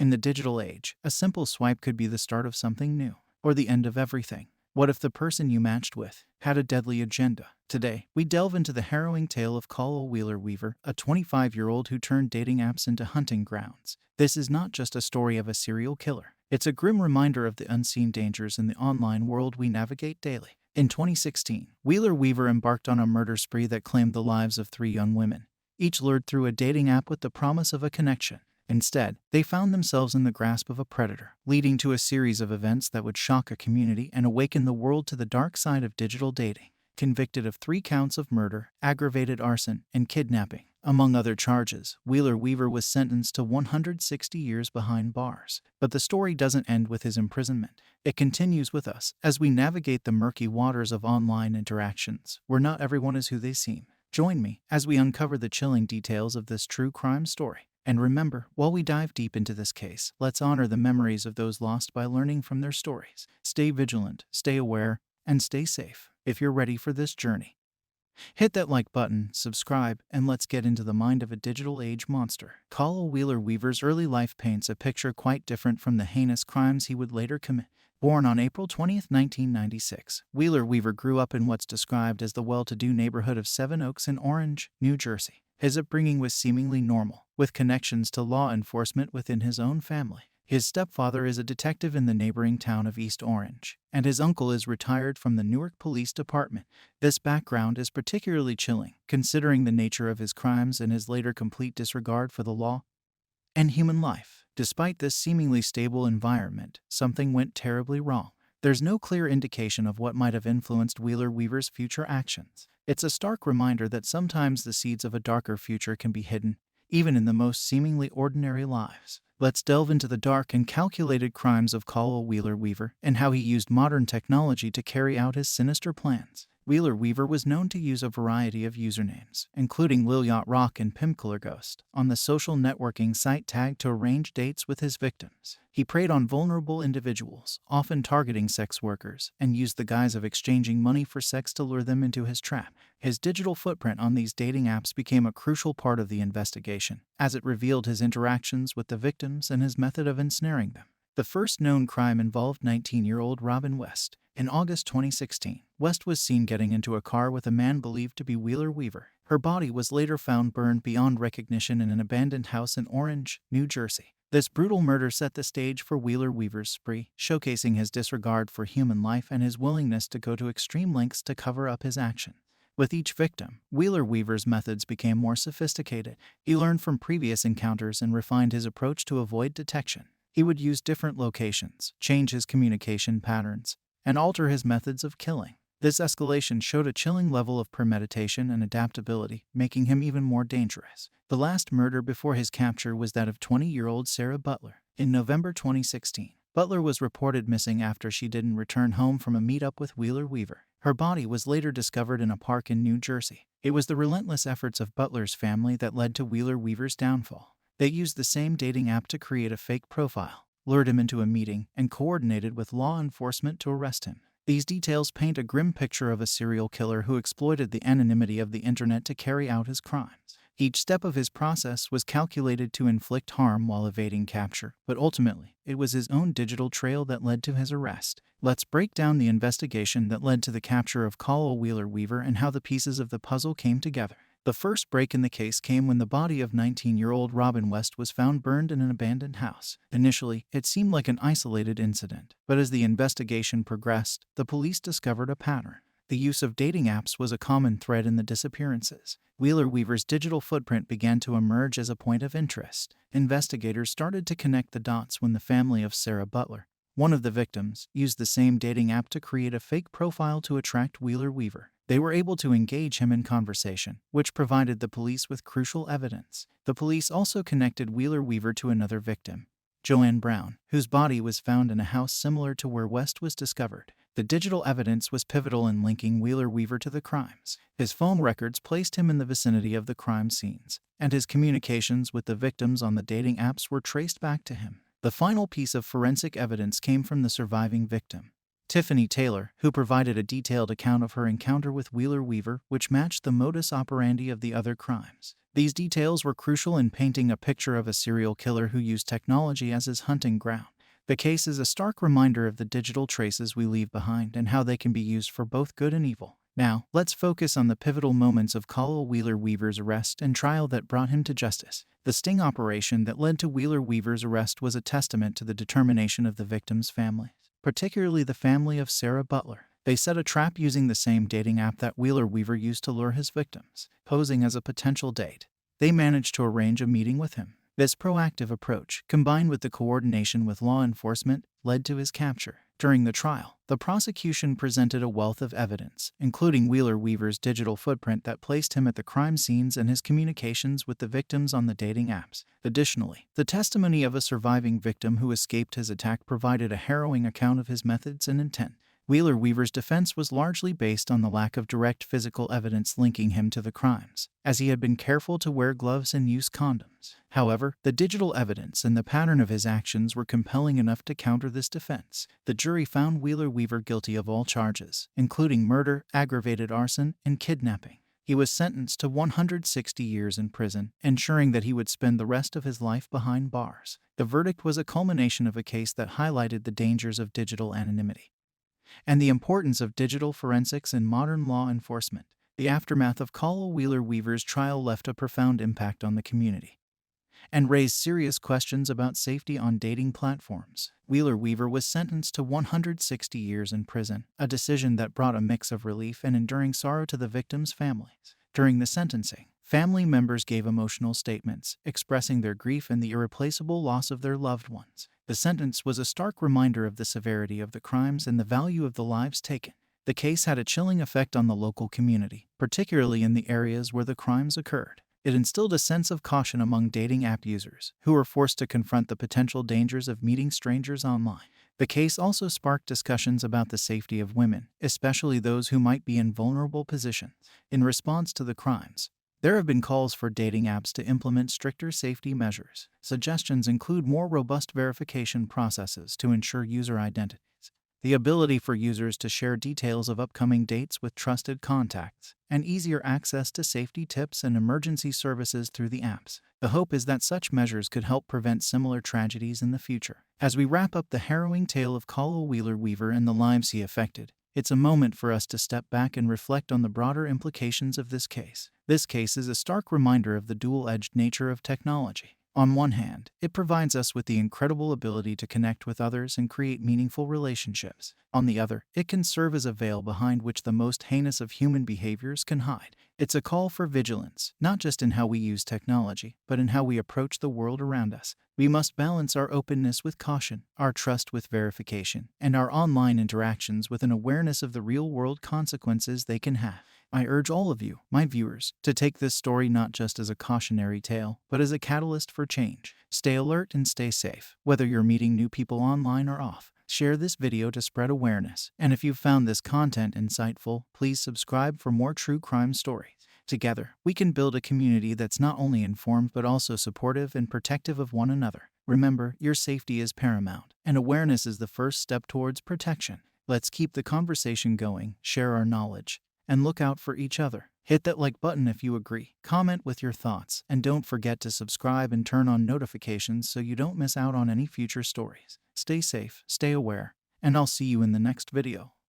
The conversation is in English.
In the digital age, a simple swipe could be the start of something new, or the end of everything. What if the person you matched with had a deadly agenda? Today, we delve into the harrowing tale of Khalil Wheeler-Weaver, a 25-year-old who turned dating apps into hunting grounds. This is not just a story of a serial killer. It's a grim reminder of the unseen dangers in the online world we navigate daily. In 2016, Wheeler-Weaver embarked on a murder spree that claimed the lives of 3 young women, each lured through a dating app with the promise of a connection. Instead, they found themselves in the grasp of a predator, leading to a series of events that would shock a community and awaken the world to the dark side of digital dating. Convicted of 3 counts of murder, aggravated arson, and kidnapping, among other charges, Wheeler-Weaver was sentenced to 160 years behind bars. But the story doesn't end with his imprisonment. It continues with us as we navigate the murky waters of online interactions, where not everyone is who they seem. Join me as we uncover the chilling details of this true crime story. And remember, while we dive deep into this case, let's honor the memories of those lost by learning from their stories. Stay vigilant, stay aware, and stay safe. If you're ready for this journey, hit that like button, subscribe, and let's get into the mind of a digital age monster. Khalil Wheeler-Weaver's early life paints a picture quite different from the heinous crimes he would later commit. Born on April 20, 1996, Wheeler-Weaver grew up in what's described as the well-to-do neighborhood of Seven Oaks in Orange, New Jersey. His upbringing was seemingly normal, with connections to law enforcement within his own family. His stepfather is a detective in the neighboring town of East Orange, and his uncle is retired from the Newark Police Department. This background is particularly chilling, considering the nature of his crimes and his later complete disregard for the law and human life. Despite this seemingly stable environment, something went terribly wrong. There's no clear indication of what might have influenced Wheeler-Weaver's future actions. It's a stark reminder that sometimes the seeds of a darker future can be hidden, even in the most seemingly ordinary lives. Let's delve into the dark and calculated crimes of Khalil Wheeler-Weaver and how he used modern technology to carry out his sinister plans. Wheeler-Weaver was known to use a variety of usernames, including Lil Yacht Rock and Pimkiller Ghost, on the social networking site tagged to arrange dates with his victims. He preyed on vulnerable individuals, often targeting sex workers, and used the guise of exchanging money for sex to lure them into his trap. His digital footprint on these dating apps became a crucial part of the investigation, as it revealed his interactions with the victims and his method of ensnaring them. The first known crime involved 19-year-old Robin West. In August 2016, West was seen getting into a car with a man believed to be Wheeler-Weaver. Her body was later found burned beyond recognition in an abandoned house in Orange, New Jersey. This brutal murder set the stage for Wheeler-Weaver's spree, showcasing his disregard for human life and his willingness to go to extreme lengths to cover up his actions. With each victim, Wheeler-Weaver's methods became more sophisticated. He learned from previous encounters and refined his approach to avoid detection. He would use different locations, change his communication patterns, and alter his methods of killing. This escalation showed a chilling level of premeditation and adaptability, making him even more dangerous. The last murder before his capture was that of 20-year-old Sarah Butler. In November 2016, Butler was reported missing after she didn't return home from a meetup with Wheeler-Weaver. Her body was later discovered in a park in New Jersey. It was the relentless efforts of Butler's family that led to Wheeler-Weaver's downfall. They used the same dating app to create a fake profile, lured him into a meeting, and coordinated with law enforcement to arrest him. These details paint a grim picture of a serial killer who exploited the anonymity of the internet to carry out his crimes. Each step of his process was calculated to inflict harm while evading capture, but ultimately, it was his own digital trail that led to his arrest. Let's break down the investigation that led to the capture of Khalil Wheeler-Weaver and how the pieces of the puzzle came together. The first break in the case came when the body of 19-year-old Robin West was found burned in an abandoned house. Initially, it seemed like an isolated incident, but as the investigation progressed, the police discovered a pattern. The use of dating apps was a common thread in the disappearances. Wheeler-Weaver's digital footprint began to emerge as a point of interest. Investigators started to connect the dots when the family of Sarah Butler, one of the victims, used the same dating app to create a fake profile to attract Wheeler-Weaver. They were able to engage him in conversation, which provided the police with crucial evidence. The police also connected Wheeler-Weaver to another victim, Joanne Brown, whose body was found in a house similar to where West was discovered. The digital evidence was pivotal in linking Wheeler-Weaver to the crimes. His phone records placed him in the vicinity of the crime scenes, and his communications with the victims on the dating apps were traced back to him. The final piece of forensic evidence came from the surviving victim, Tiffany Taylor, who provided a detailed account of her encounter with Wheeler-Weaver, which matched the modus operandi of the other crimes. These details were crucial in painting a picture of a serial killer who used technology as his hunting ground. The case is a stark reminder of the digital traces we leave behind and how they can be used for both good and evil. Now, let's focus on the pivotal moments of Khalil Wheeler-Weaver's arrest and trial that brought him to justice. The sting operation that led to Wheeler-Weaver's arrest was a testament to the determination of the victims' families, particularly the family of Sarah Butler. They set a trap using the same dating app that Wheeler-Weaver used to lure his victims, posing as a potential date. They managed to arrange a meeting with him. This proactive approach, combined with the coordination with law enforcement, led to his capture. During the trial, the prosecution presented a wealth of evidence, including Wheeler-Weaver's digital footprint that placed him at the crime scenes and his communications with the victims on the dating apps. Additionally, the testimony of a surviving victim who escaped his attack provided a harrowing account of his methods and intent. Wheeler-Weaver's defense was largely based on the lack of direct physical evidence linking him to the crimes, as he had been careful to wear gloves and use condoms. However, the digital evidence and the pattern of his actions were compelling enough to counter this defense. The jury found Wheeler-Weaver guilty of all charges, including murder, aggravated arson, and kidnapping. He was sentenced to 160 years in prison, ensuring that he would spend the rest of his life behind bars. The verdict was a culmination of a case that highlighted the dangers of digital anonymity and the importance of digital forensics in modern law enforcement. The aftermath of Khalil Wheeler-Weaver's trial left a profound impact on the community and raised serious questions about safety on dating platforms. Wheeler-Weaver was sentenced to 160 years in prison, a decision that brought a mix of relief and enduring sorrow to the victims' families. During the sentencing, family members gave emotional statements, expressing their grief and the irreplaceable loss of their loved ones. The sentence was a stark reminder of the severity of the crimes and the value of the lives taken. The case had a chilling effect on the local community, particularly in the areas where the crimes occurred. It instilled a sense of caution among dating app users, who were forced to confront the potential dangers of meeting strangers online. The case also sparked discussions about the safety of women, especially those who might be in vulnerable positions. In response to the crimes, there have been calls for dating apps to implement stricter safety measures. Suggestions include more robust verification processes to ensure user identities, the ability for users to share details of upcoming dates with trusted contacts, and easier access to safety tips and emergency services through the apps. The hope is that such measures could help prevent similar tragedies in the future. As we wrap up the harrowing tale of Khalil Wheeler-Weaver and the lives he affected, it's a moment for us to step back and reflect on the broader implications of this case. This case is a stark reminder of the dual-edged nature of technology. On one hand, it provides us with the incredible ability to connect with others and create meaningful relationships. On the other, it can serve as a veil behind which the most heinous of human behaviors can hide. It's a call for vigilance, not just in how we use technology, but in how we approach the world around us. We must balance our openness with caution, our trust with verification, and our online interactions with an awareness of the real-world consequences they can have. I urge all of you, my viewers, to take this story not just as a cautionary tale, but as a catalyst for change. Stay alert and stay safe, whether you're meeting new people online or off. Share this video to spread awareness. And if you've found this content insightful, please subscribe for more true crime stories. Together, we can build a community that's not only informed but also supportive and protective of one another. Remember, your safety is paramount, and awareness is the first step towards protection. Let's keep the conversation going, share our knowledge, and look out for each other. Hit that like button if you agree, comment with your thoughts, and don't forget to subscribe and turn on notifications so you don't miss out on any future stories. Stay safe, stay aware, and I'll see you in the next video.